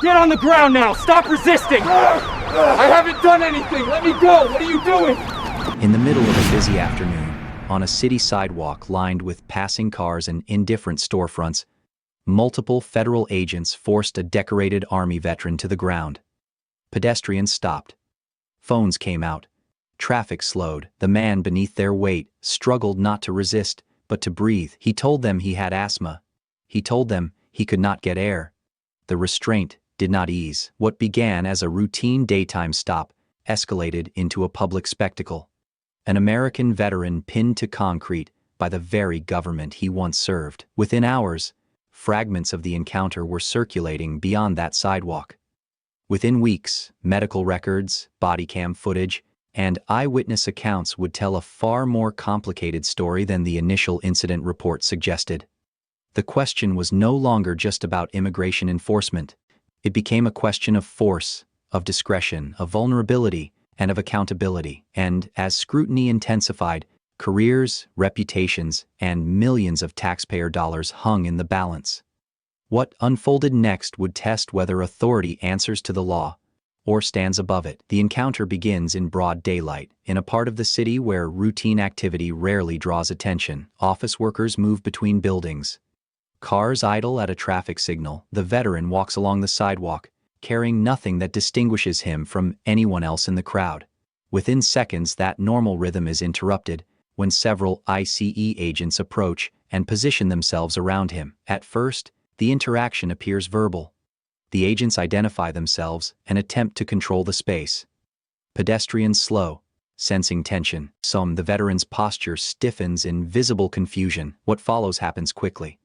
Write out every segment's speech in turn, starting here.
Get on the ground now! Stop resisting! I haven't done anything! Let me go! What are you doing? In the middle of a busy afternoon, on a city sidewalk lined with passing cars and indifferent storefronts, multiple federal agents forced a decorated Army veteran to the ground. Pedestrians stopped. Phones came out. Traffic slowed. The man beneath their weight struggled not to resist, but to breathe. He told them he had asthma. He told them he could not get air. The restraint did not ease. What began as a routine daytime stop escalated into a public spectacle. An American veteran pinned to concrete by the very government he once served. Within hours, fragments of the encounter were circulating beyond that sidewalk. Within weeks, medical records, body cam footage, and eyewitness accounts would tell a far more complicated story than the initial incident report suggested. The question was no longer just about immigration enforcement. It became a question of force, of discretion, of vulnerability, and of accountability. And as scrutiny intensified, careers, reputations, and millions of taxpayer dollars hung in the balance. What unfolded next would test whether authority answers to the law or stands above it. The encounter begins in broad daylight, in a part of the city where routine activity rarely draws attention. Office workers move between buildings. Cars idle at a traffic signal. The veteran walks along the sidewalk, carrying nothing that distinguishes him from anyone else in the crowd. Within seconds, that normal rhythm is interrupted when several ICE agents approach and position themselves around him. At first, the interaction appears verbal. The agents identify themselves and attempt to control the space. Pedestrians slow, sensing tension. The veteran's posture stiffens in visible confusion. What follows happens quickly.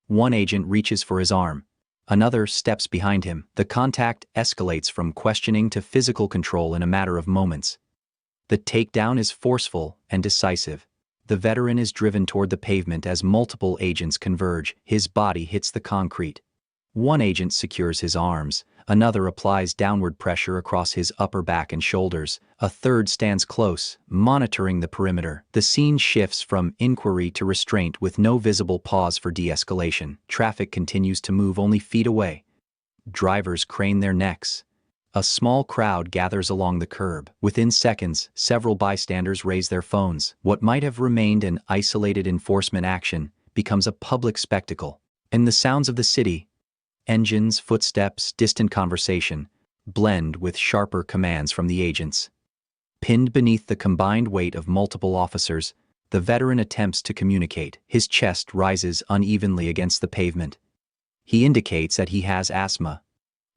One agent reaches for his arm. Another steps behind him. The contact escalates from questioning to physical control in a matter of moments. The takedown is forceful and decisive. The veteran is driven toward the pavement as multiple agents converge. His body hits the concrete. One agent secures his arms. Another applies downward pressure across his upper back and shoulders. A third stands close, monitoring the perimeter. The scene shifts from inquiry to restraint with no visible pause for de-escalation. Traffic continues to move only feet away. Drivers crane their necks. A small crowd gathers along the curb. Within seconds, several bystanders raise their phones. What might have remained an isolated enforcement action becomes a public spectacle. In the sounds of the city, engines, footsteps, distant conversation blend with sharper commands from the agents. Pinned beneath the combined weight of multiple officers, the veteran attempts to communicate. His chest rises unevenly against the pavement. He indicates that he has asthma.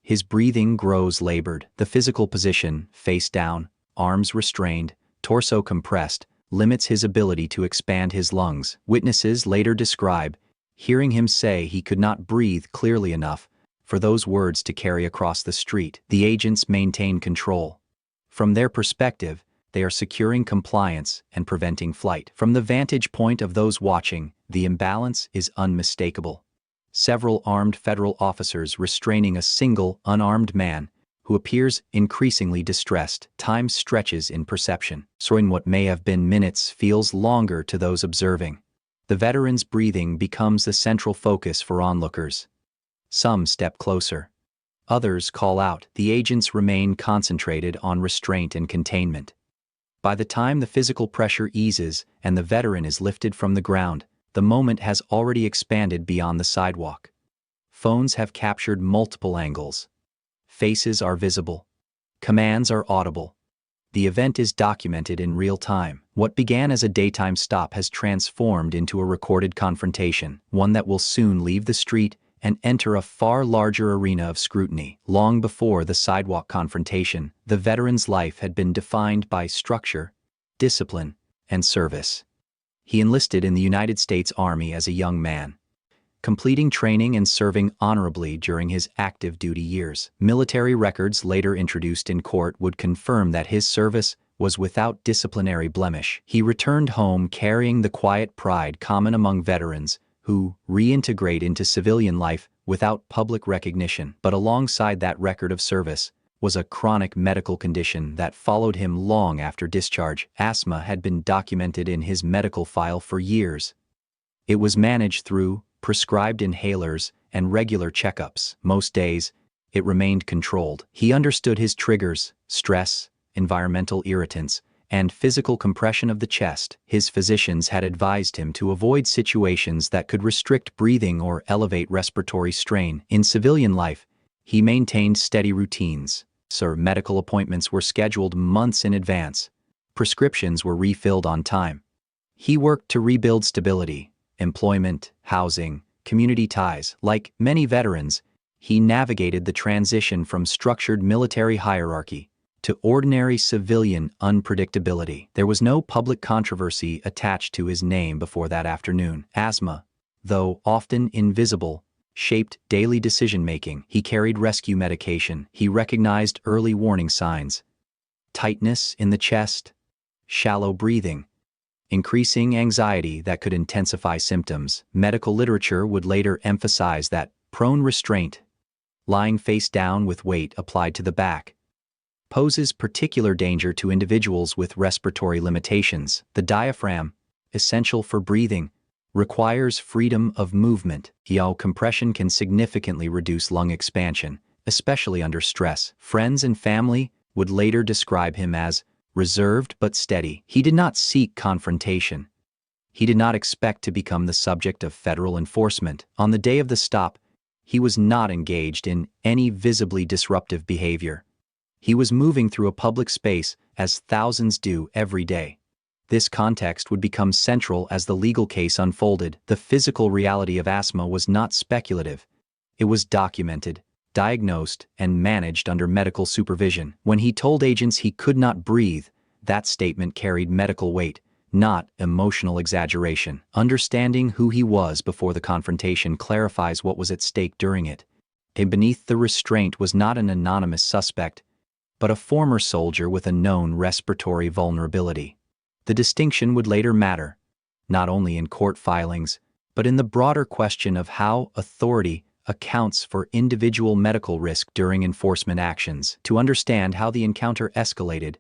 His breathing grows labored. The physical position, face down, arms restrained, torso compressed, limits his ability to expand his lungs. Witnesses later describe hearing him say he could not breathe clearly enough for those words to carry across the street. The agents maintain control. From their perspective, they are securing compliance and preventing flight. From the vantage point of those watching, the imbalance is unmistakable. Several armed federal officers restraining a single, unarmed man who appears increasingly distressed. Time stretches in perception. So in what may have been minutes feels longer to those observing. The veteran's breathing becomes the central focus for onlookers. Some step closer. Others call out. The agents remain concentrated on restraint and containment. By the time the physical pressure eases and the veteran is lifted from the ground, the moment has already expanded beyond the sidewalk. Phones have captured multiple angles. Faces are visible. Commands are audible. The event is documented in real time. What began as a daytime stop has transformed into a recorded confrontation, one that will soon leave the street and enter a far larger arena of scrutiny. Long before the sidewalk confrontation, the veteran's life had been defined by structure, discipline, and service. He enlisted in the United States Army as a young man, completing training and serving honorably during his active duty years. Military records later introduced in court would confirm that his service was without disciplinary blemish. He returned home carrying the quiet pride common among veterans who reintegrate into civilian life without public recognition. But alongside that record of service was a chronic medical condition that followed him long after discharge. Asthma had been documented in his medical file for years. It was managed through prescribed inhalers and regular checkups. Most days, it remained controlled. He understood his triggers: stress, environmental irritants, and physical compression of the chest. His physicians had advised him to avoid situations that could restrict breathing or elevate respiratory strain. In civilian life, he maintained steady routines. Medical appointments were scheduled months in advance. Prescriptions were refilled on time. He worked to rebuild stability, employment, housing, community ties. Like many veterans, he navigated the transition from structured military hierarchy to ordinary civilian unpredictability. There was no public controversy attached to his name before that afternoon. Asthma, though often invisible, shaped daily decision-making. He carried rescue medication. He recognized early warning signs: tightness in the chest, shallow breathing, increasing anxiety that could intensify symptoms. Medical literature would later emphasize that prone restraint, lying face down with weight applied to the back, poses particular danger to individuals with respiratory limitations. The diaphragm, essential for breathing, requires freedom of movement. Compression can significantly reduce lung expansion, especially under stress. Friends and family would later describe him as reserved but steady. He did not seek confrontation. He did not expect to become the subject of federal enforcement. On the day of the stop, he was not engaged in any visibly disruptive behavior. He was moving through a public space as thousands do every day. This context would become central as the legal case unfolded. The physical reality of asthma was not speculative. It was documented, diagnosed, and managed under medical supervision. When he told agents he could not breathe, that statement carried medical weight, not emotional exaggeration. Understanding who he was before the confrontation clarifies what was at stake during it. Beneath the restraint was not an anonymous suspect, but a former soldier with a known respiratory vulnerability. The distinction would later matter, not only in court filings, but in the broader question of how authority accounts for individual medical risk during enforcement actions. To understand how the encounter escalated,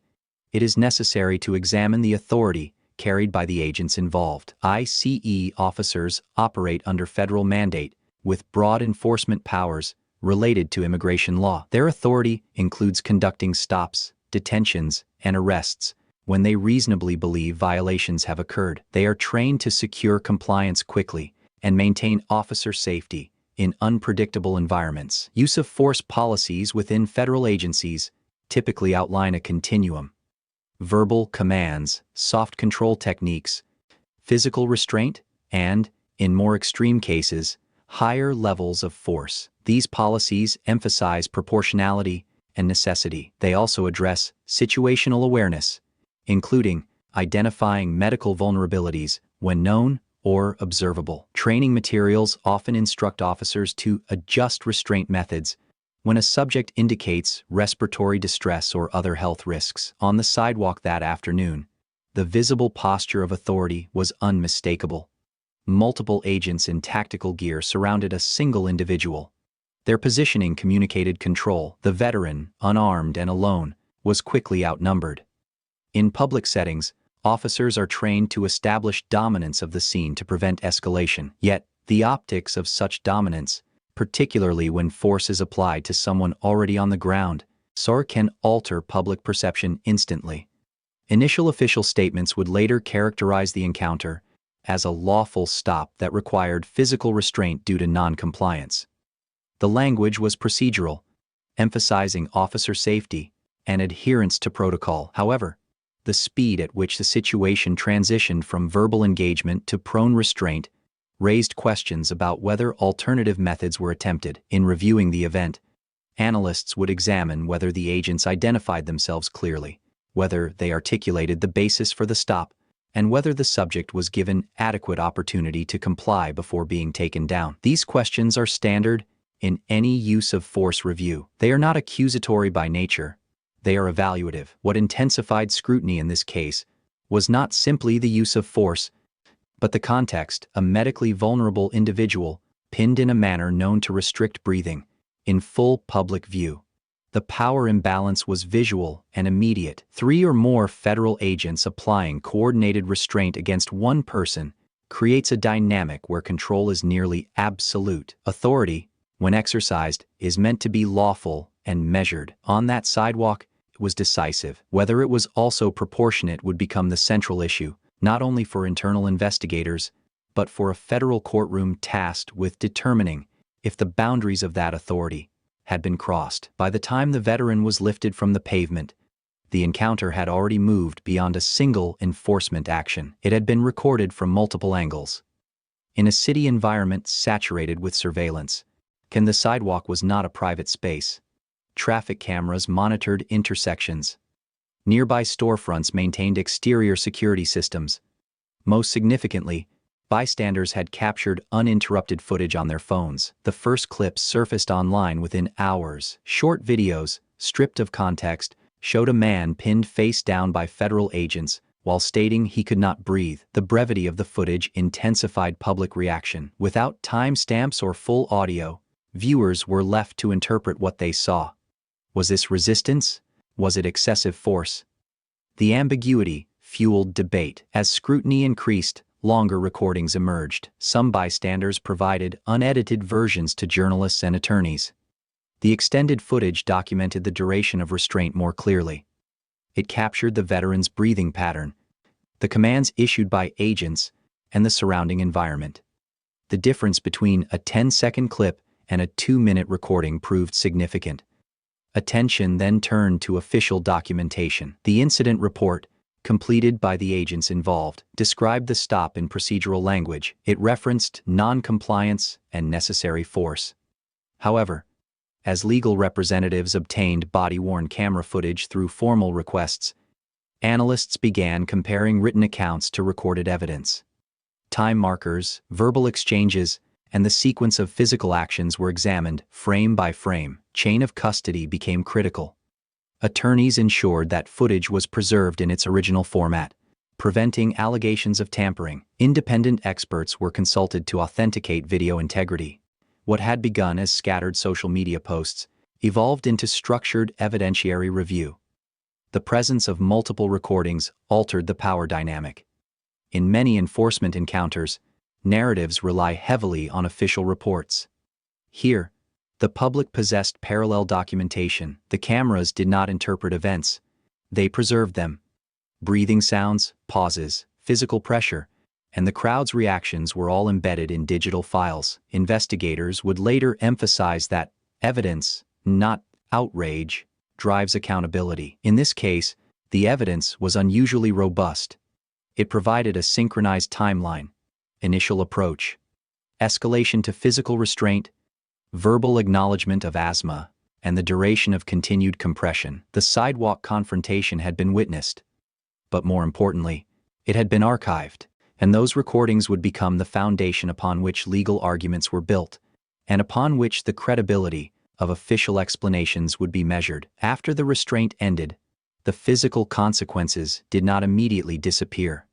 it is necessary to examine the authority carried by the agents involved. ICE officers operate under federal mandate with broad enforcement powers related to immigration law. Their authority includes conducting stops, detentions, and arrests when they reasonably believe violations have occurred. They are trained to secure compliance quickly and maintain officer safety in unpredictable environments. Use of force policies within federal agencies typically outline a continuum: verbal commands, soft control techniques, physical restraint, and, in more extreme cases, higher levels of force. These policies emphasize proportionality and necessity. They also address situational awareness, including identifying medical vulnerabilities when known or observable. Training materials often instruct officers to adjust restraint methods when a subject indicates respiratory distress or other health risks. On the sidewalk that afternoon, the visible posture of authority was unmistakable. Multiple agents in tactical gear surrounded a single individual. Their positioning communicated control. The veteran, unarmed and alone, was quickly outnumbered. In public settings, officers are trained to establish dominance of the scene to prevent escalation. Yet, the optics of such dominance, particularly when force is applied to someone already on the ground, can alter public perception instantly. Initial official statements would later characterize the encounter as a lawful stop that required physical restraint due to non-compliance. The language was procedural, emphasizing officer safety and adherence to protocol. However, the speed at which the situation transitioned from verbal engagement to prone restraint raised questions about whether alternative methods were attempted. In reviewing the event, analysts would examine whether the agents identified themselves clearly, whether they articulated the basis for the stop, and whether the subject was given adequate opportunity to comply before being taken down. These questions are standard in any use of force review. They are not accusatory by nature. They are evaluative. What intensified scrutiny in this case was not simply the use of force, but the context: a medically vulnerable individual, pinned in a manner known to restrict breathing, in full public view. The power imbalance was visual and immediate. 3 or more federal agents applying coordinated restraint against one person creates a dynamic where control is nearly absolute. Authority, when exercised, is meant to be lawful and measured. On that sidewalk, it was decisive. Whether it was also proportionate would become the central issue, not only for internal investigators, but for a federal courtroom tasked with determining if the boundaries of that authority had been crossed. By the time the veteran was lifted from the pavement, the encounter had already moved beyond a single enforcement action. It had been recorded from multiple angles. In a city environment saturated with surveillance, the sidewalk was not a private space. Traffic cameras monitored intersections. Nearby storefronts maintained exterior security systems. Most significantly, bystanders had captured uninterrupted footage on their phones. The first clips surfaced online within hours. Short videos, stripped of context, showed a man pinned face down by federal agents while stating he could not breathe. The brevity of the footage intensified public reaction. Without timestamps or full audio, viewers were left to interpret what they saw. Was this resistance? Was it excessive force? The ambiguity fueled debate. As scrutiny increased, longer recordings emerged. Some bystanders provided unedited versions to journalists and attorneys. The extended footage documented the duration of restraint more clearly. It captured the veteran's breathing pattern, the commands issued by agents, and the surrounding environment. The difference between a 10-second clip and a 2-minute recording proved significant. Attention then turned to official documentation. The incident report, completed by the agents involved, described the stop in procedural language. It referenced non-compliance and necessary force. However, as legal representatives obtained body-worn camera footage through formal requests, analysts began comparing written accounts to recorded evidence. Time markers, verbal exchanges, and the sequence of physical actions were examined frame by frame. Chain of custody became critical. Attorneys ensured that footage was preserved in its original format, preventing allegations of tampering. Independent experts were consulted to authenticate video integrity. What had begun as scattered social media posts evolved into structured evidentiary review. The presence of multiple recordings altered the power dynamic. In many enforcement encounters, narratives rely heavily on official reports. Here, the public possessed parallel documentation. The cameras did not interpret events, they preserved them. Breathing sounds, pauses, physical pressure, and the crowd's reactions were all embedded in digital files. Investigators would later emphasize that evidence, not outrage, drives accountability. In this case, the evidence was unusually robust. It provided a synchronized timeline, initial approach, escalation to physical restraint, verbal acknowledgement of asthma, and the duration of continued compression. The sidewalk confrontation had been witnessed, but more importantly, it had been archived. And those recordings would become the foundation upon which legal arguments were built, and upon which the credibility of official explanations would be measured. After the restraint ended, the physical consequences did not immediately disappear.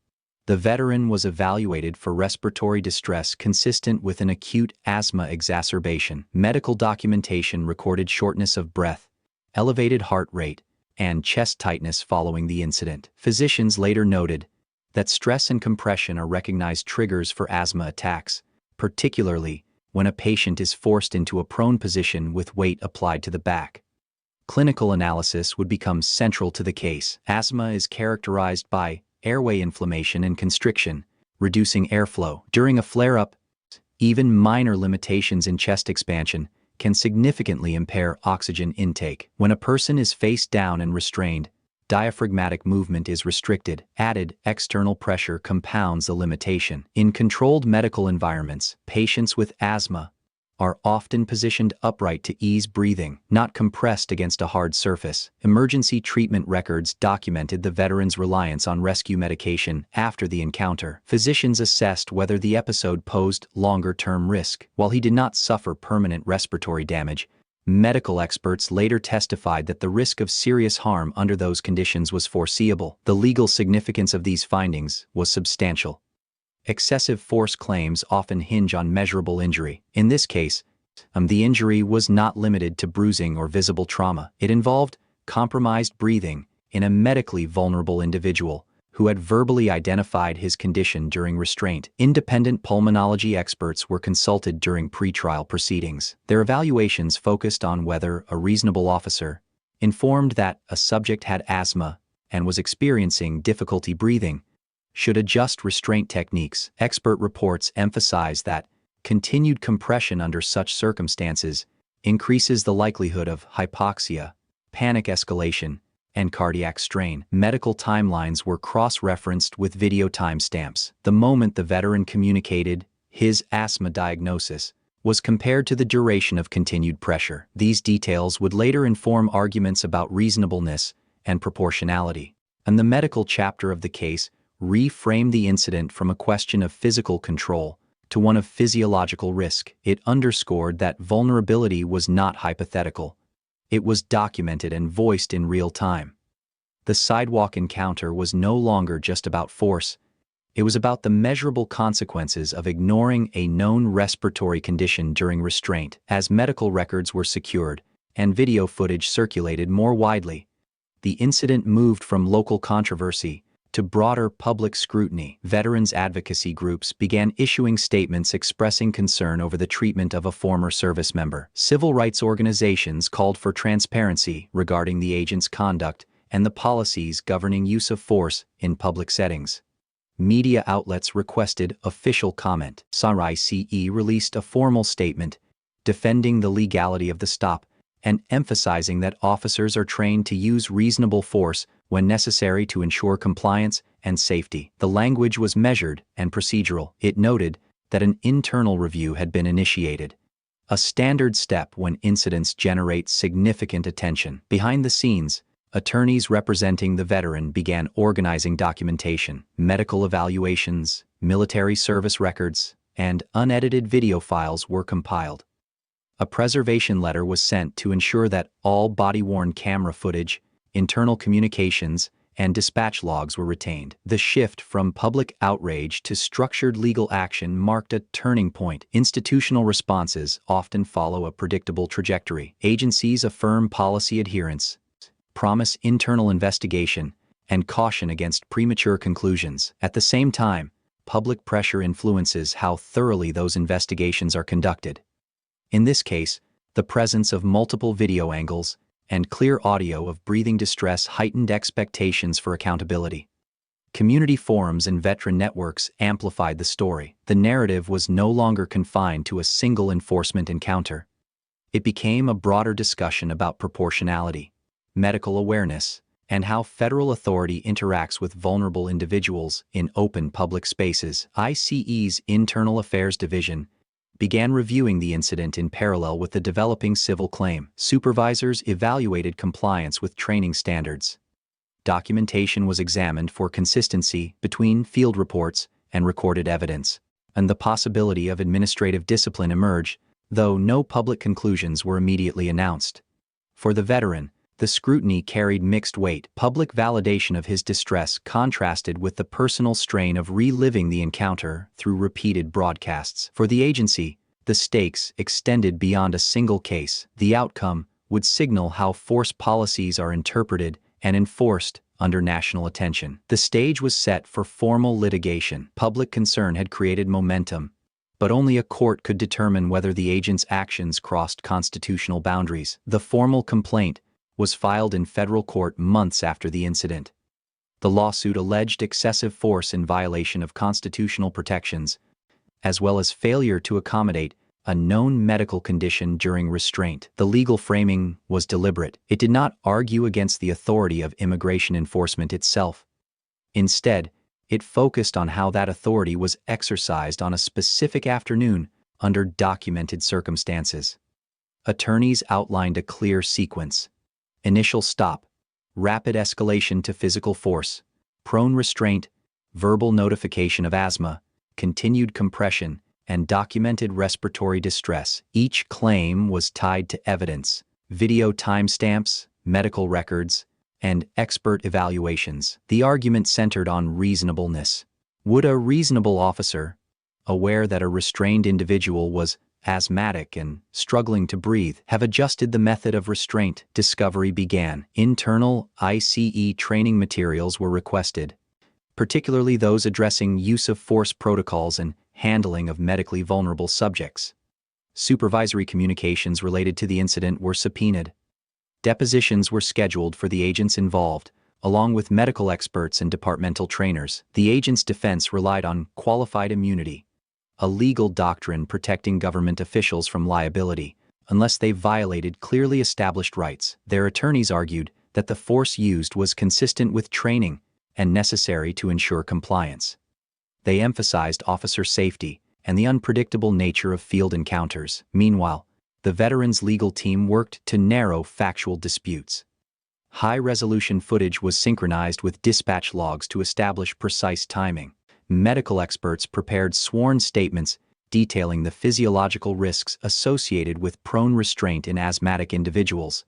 The veteran was evaluated for respiratory distress consistent with an acute asthma exacerbation. Medical documentation recorded shortness of breath, elevated heart rate, and chest tightness following the incident. Physicians later noted that stress and compression are recognized triggers for asthma attacks, particularly when a patient is forced into a prone position with weight applied to the back. Clinical analysis would become central to the case. Asthma is characterized by airway inflammation and constriction, reducing airflow. During a flare-up, even minor limitations in chest expansion can significantly impair oxygen intake. When a person is face down and restrained, diaphragmatic movement is restricted. Added external pressure compounds the limitation. In controlled medical environments, patients with asthma are often positioned upright to ease breathing, not compressed against a hard surface. Emergency treatment records documented the veteran's reliance on rescue medication after the encounter. Physicians assessed whether the episode posed longer-term risk. While he did not suffer permanent respiratory damage, medical experts later testified that the risk of serious harm under those conditions was foreseeable. The legal significance of these findings was substantial. Excessive force claims often hinge on measurable injury. In this case, the injury was not limited to bruising or visible trauma. It involved compromised breathing in a medically vulnerable individual who had verbally identified his condition during restraint. Independent pulmonology experts were consulted during pretrial proceedings. Their evaluations focused on whether a reasonable officer, informed that a subject had asthma and was experiencing difficulty breathing, should adjust restraint techniques. Expert reports emphasize that continued compression under such circumstances increases the likelihood of hypoxia, panic escalation, and cardiac strain. Medical timelines were cross-referenced with video timestamps. The moment the veteran communicated his asthma diagnosis was compared to the duration of continued pressure. These details would later inform arguments about reasonableness and proportionality. And the medical chapter of the case reframed the incident from a question of physical control to one of physiological risk. It underscored that vulnerability was not hypothetical. It was documented and voiced in real time. The sidewalk encounter was no longer just about force. It was about the measurable consequences of ignoring a known respiratory condition during restraint. As medical records were secured and video footage circulated more widely, the incident moved from local controversy to broader public scrutiny. Veterans advocacy groups began issuing statements expressing concern over the treatment of a former service member. Civil rights organizations called for transparency regarding the agent's conduct and the policies governing use of force in public settings. Media outlets requested official comment. SAICE released a formal statement defending the legality of the stop and emphasizing that officers are trained to use reasonable force when necessary to ensure compliance and safety. The language was measured and procedural. It noted that an internal review had been initiated, a standard step when incidents generate significant attention. Behind the scenes, attorneys representing the veteran began organizing documentation. Medical evaluations, military service records, and unedited video files were compiled. A preservation letter was sent to ensure that all body-worn camera footage, internal communications, and dispatch logs were retained. The shift from public outrage to structured legal action marked a turning point. Institutional responses often follow a predictable trajectory. Agencies affirm policy adherence, promise internal investigation, and caution against premature conclusions. At the same time, public pressure influences how thoroughly those investigations are conducted. In this case, the presence of multiple video angles and clear audio of breathing distress heightened expectations for accountability. Community forums and veteran networks amplified the story. The narrative was no longer confined to a single enforcement encounter. It became a broader discussion about proportionality, medical awareness, and how federal authority interacts with vulnerable individuals in open public spaces. ICE's Internal Affairs Division began reviewing the incident in parallel with the developing civil claim. Supervisors evaluated compliance with training standards. Documentation was examined for consistency between field reports and recorded evidence, and the possibility of administrative discipline emerged, though no public conclusions were immediately announced. For the veteran, the scrutiny carried mixed weight. Public validation of his distress contrasted with the personal strain of reliving the encounter through repeated broadcasts. For the agency, the stakes extended beyond a single case. The outcome would signal how force policies are interpreted and enforced under national attention. The stage was set for formal litigation. Public concern had created momentum, but only a court could determine whether the agent's actions crossed constitutional boundaries. The formal complaint was filed in federal court months after the incident. The lawsuit alleged excessive force in violation of constitutional protections, as well as failure to accommodate a known medical condition during restraint. The legal framing was deliberate. It did not argue against the authority of immigration enforcement itself. Instead, it focused on how that authority was exercised on a specific afternoon under documented circumstances. Attorneys outlined a clear sequence: initial stop, rapid escalation to physical force, prone restraint, verbal notification of asthma, continued compression, and documented respiratory distress. Each claim was tied to evidence, video timestamps, medical records, and expert evaluations. The argument centered on reasonableness. Would a reasonable officer, aware that a restrained individual was asthmatic and struggling to breathe, have adjusted the method of restraint? Discovery began. Internal ICE training materials were requested. particularly those addressing use of force protocols and handling of medically vulnerable subjects. Supervisory communications related to the incident were subpoenaed. Depositions were scheduled for the agents involved, along with medical experts and departmental trainers. The agents' defense relied on qualified immunity, a legal doctrine protecting government officials from liability unless they violated clearly established rights. Their attorneys argued that the force used was consistent with training and necessary to ensure compliance. They emphasized officer safety and the unpredictable nature of field encounters. Meanwhile, the veterans' legal team worked to narrow factual disputes. High-resolution footage was synchronized with dispatch logs to establish precise timing. Medical experts prepared sworn statements detailing the physiological risks associated with prone restraint in asthmatic individuals.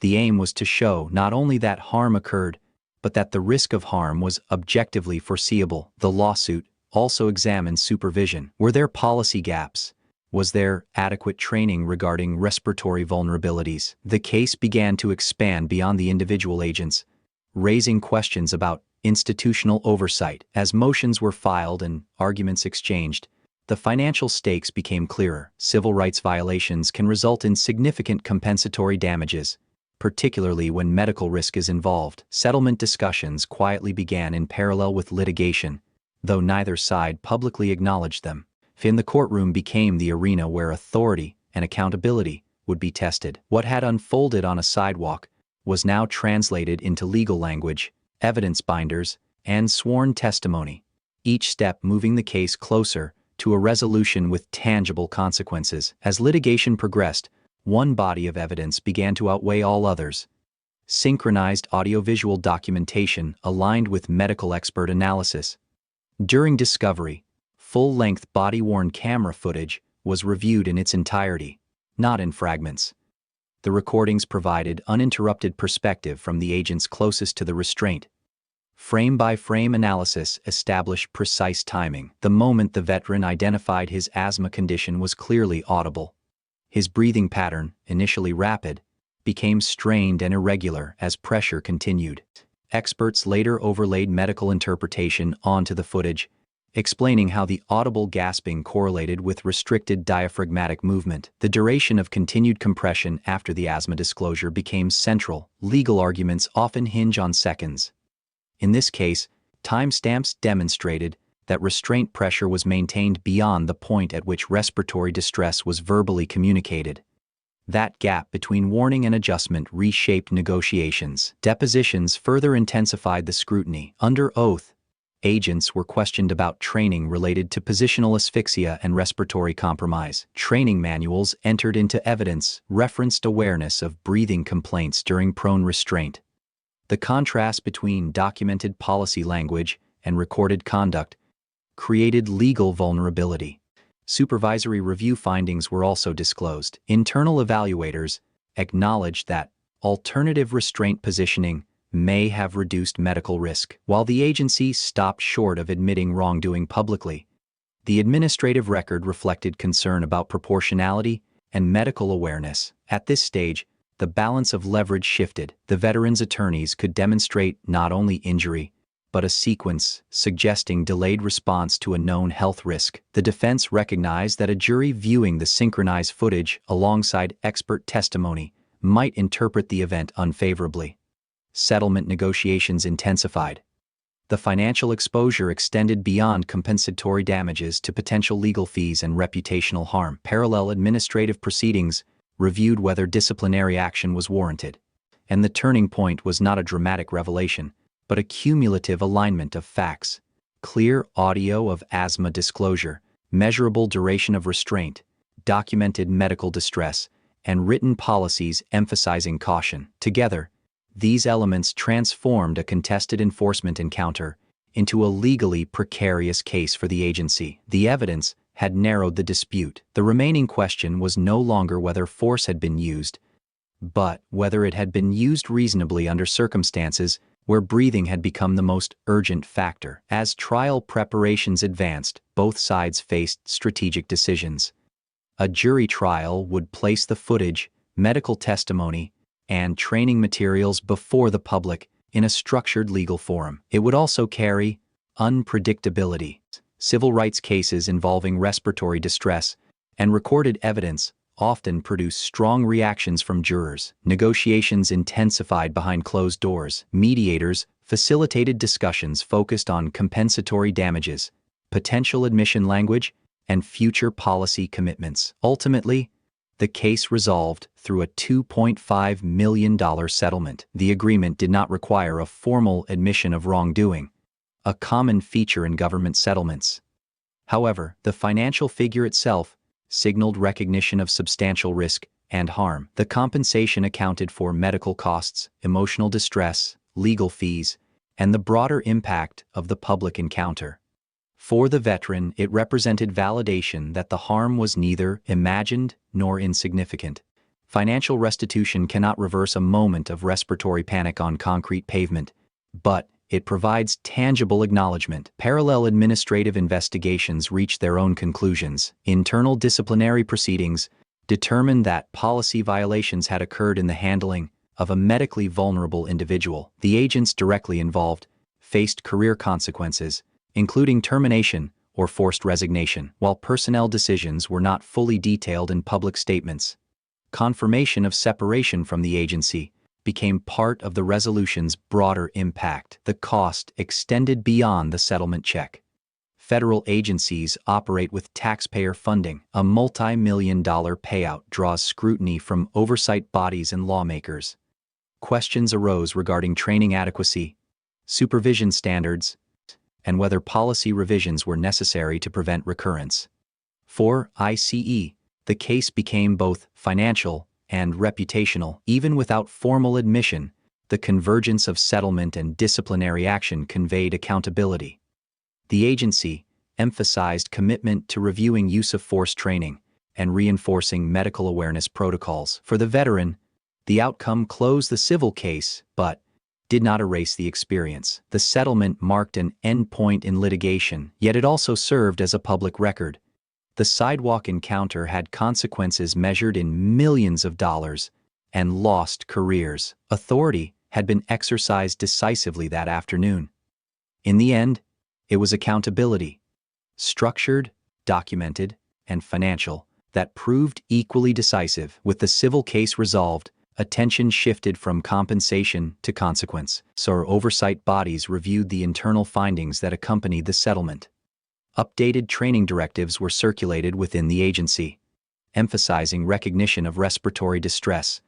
The aim was to show not only that harm occurred, but that the risk of harm was objectively foreseeable. The lawsuit also examined supervision. Were there policy gaps? Was there adequate training regarding respiratory vulnerabilities? The case began to expand beyond the individual agents, raising questions about institutional oversight. As motions were filed and arguments exchanged, the financial stakes became clearer. Civil rights violations can result in significant compensatory damages, particularly when medical risk is involved. Settlement discussions quietly began in parallel with litigation, though neither side publicly acknowledged them. The courtroom became the arena where authority and accountability would be tested. What had unfolded on a sidewalk was now translated into legal language, evidence binders, and sworn testimony, each step moving the case closer to a resolution with tangible consequences. As litigation progressed, one body of evidence began to outweigh all others. Synchronized audiovisual documentation aligned with medical expert analysis. During discovery, full-length body-worn camera footage was reviewed in its entirety, not in fragments. The recordings provided uninterrupted perspective from the agents closest to the restraint. Frame-by-frame analysis established precise timing. The moment the veteran identified his asthma condition was clearly audible. His breathing pattern, initially rapid, became strained and irregular as pressure continued. Experts later overlaid medical interpretation onto the footage, explaining how the audible gasping correlated with restricted diaphragmatic movement. The duration of continued compression after the asthma disclosure became central. Legal arguments often hinge on seconds. In this case, timestamps demonstrated that restraint pressure was maintained beyond the point at which respiratory distress was verbally communicated. That gap between warning and adjustment reshaped negotiations. Depositions further intensified the scrutiny. Under oath, agents were questioned about training related to positional asphyxia and respiratory compromise. Training manuals entered into evidence referenced awareness of breathing complaints during prone restraint. The contrast between documented policy language and recorded conduct created legal vulnerability. Supervisory review findings were also disclosed. Internal evaluators acknowledged that alternative restraint positioning may have reduced medical risk. While the agency stopped short of admitting wrongdoing publicly, the administrative record reflected concern about proportionality and medical awareness. At this stage, the balance of leverage shifted. The veterans' attorneys could demonstrate not only injury, but a sequence suggesting delayed response to a known health risk. The defense recognized that a jury viewing the synchronized footage alongside expert testimony might interpret the event unfavorably. Settlement negotiations intensified. The financial exposure extended beyond compensatory damages to potential legal fees and reputational harm. Parallel administrative proceedings reviewed whether disciplinary action was warranted. And the turning point was not a dramatic revelation, but a cumulative alignment of facts. Clear audio of asthma disclosure, measurable duration of restraint, documented medical distress, and written policies emphasizing caution. Together, these elements transformed a contested enforcement encounter into a legally precarious case for the agency. The evidence had narrowed the dispute. The remaining question was no longer whether force had been used, but whether it had been used reasonably under circumstances where breathing had become the most urgent factor. As trial preparations advanced, both sides faced strategic decisions. A jury trial would place the footage, medical testimony, and training materials before the public in a structured legal forum. It would also carry unpredictability. Civil rights cases involving respiratory distress and recorded evidence often produce strong reactions from jurors. Negotiations intensified behind closed doors. Mediators facilitated discussions focused on compensatory damages, potential admission language, and future policy commitments. Ultimately, the case resolved through a $2.5 million settlement. The agreement did not require a formal admission of wrongdoing, a common feature in government settlements. However, the financial figure itself signaled recognition of substantial risk and harm. The compensation accounted for medical costs, emotional distress, legal fees, and the broader impact of the public encounter. For the veteran, it represented validation that the harm was neither imagined nor insignificant. Financial restitution cannot reverse a moment of respiratory panic on concrete pavement, but it provides tangible acknowledgement. Parallel administrative investigations reach their own conclusions. Internal disciplinary proceedings determined that policy violations had occurred in the handling of a medically vulnerable individual. The agents directly involved faced career consequences, including termination or forced resignation. While personnel decisions were not fully detailed in public statements, confirmation of separation from the agency became part of the resolution's broader impact. The cost extended beyond the settlement check. Federal agencies operate with taxpayer funding. A multi-million-dollar payout draws scrutiny from oversight bodies and lawmakers. Questions arose regarding training adequacy, supervision standards, and whether policy revisions were necessary to prevent recurrence. For ICE, the case became both financial and reputational. Even without formal admission, the convergence of settlement and disciplinary action conveyed accountability. The agency emphasized commitment to reviewing use of force training and reinforcing medical awareness protocols. For the veteran, the outcome closed the civil case, but did not erase the experience. The settlement marked an endpoint in litigation, yet it also served as a public record. The sidewalk encounter had consequences measured in millions of dollars and lost careers. Authority had been exercised decisively that afternoon. In the end, it was accountability, structured, documented, and financial, that proved equally decisive. With the civil case resolved, attention shifted from compensation to consequence. So oversight bodies reviewed the internal findings that accompanied the settlement. Updated training directives were circulated within the agency, emphasizing recognition of respiratory distress,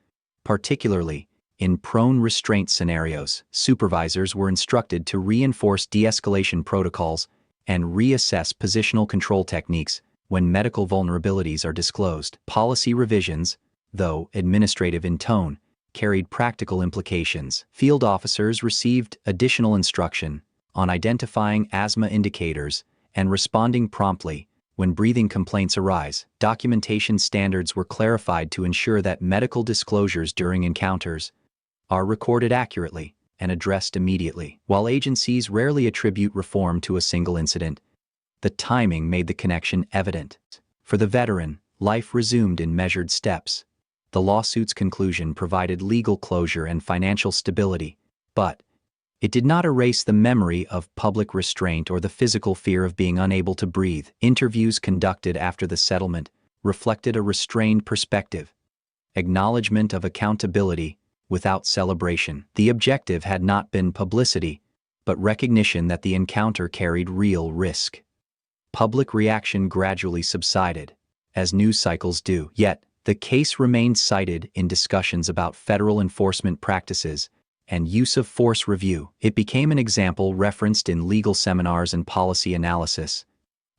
particularly in prone restraint scenarios. Supervisors were instructed to reinforce de-escalation protocols and reassess positional control techniques when medical vulnerabilities are disclosed. Policy revisions, though administrative in tone, carried practical implications. Field officers received additional instruction on identifying asthma indicators and responding promptly when breathing complaints arise. Documentation standards were clarified to ensure that medical disclosures during encounters are recorded accurately and addressed immediately. While agencies rarely attribute reform to a single incident, the timing made the connection evident. For the veteran, life resumed in measured steps. The lawsuit's conclusion provided legal closure and financial stability, but it did not erase the memory of public restraint or the physical fear of being unable to breathe. Interviews conducted after the settlement reflected a restrained perspective, acknowledgement of accountability without celebration. The objective had not been publicity, but recognition that the encounter carried real risk. Public reaction gradually subsided, as news cycles do. Yet, the case remained cited in discussions about federal enforcement practices and use of force review. It became an example referenced in legal seminars and policy analysis,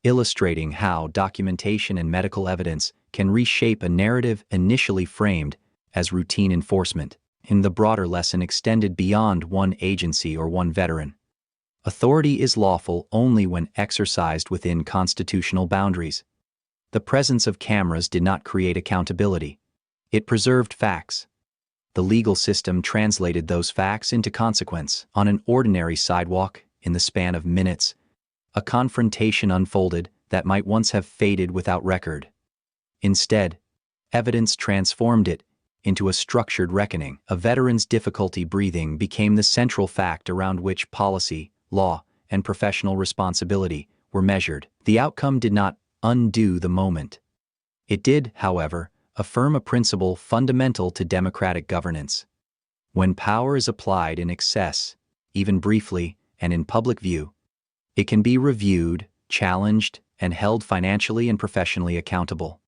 illustrating how documentation and medical evidence can reshape a narrative initially framed as routine enforcement. In the broader lesson extended beyond one agency or one veteran. Authority is lawful only when exercised within constitutional boundaries. The presence of cameras did not create accountability. It preserved facts. The legal system translated those facts into consequence. On an ordinary sidewalk, in the span of minutes, a confrontation unfolded that might once have faded without record. Instead, evidence transformed it into a structured reckoning. A veteran's difficulty breathing became the central fact around which policy, law, and professional responsibility were measured. The outcome did not undo the moment. It did, however, affirm a principle fundamental to democratic governance. When power is applied in excess, even briefly and in public view, it can be reviewed, challenged, and held financially and professionally accountable.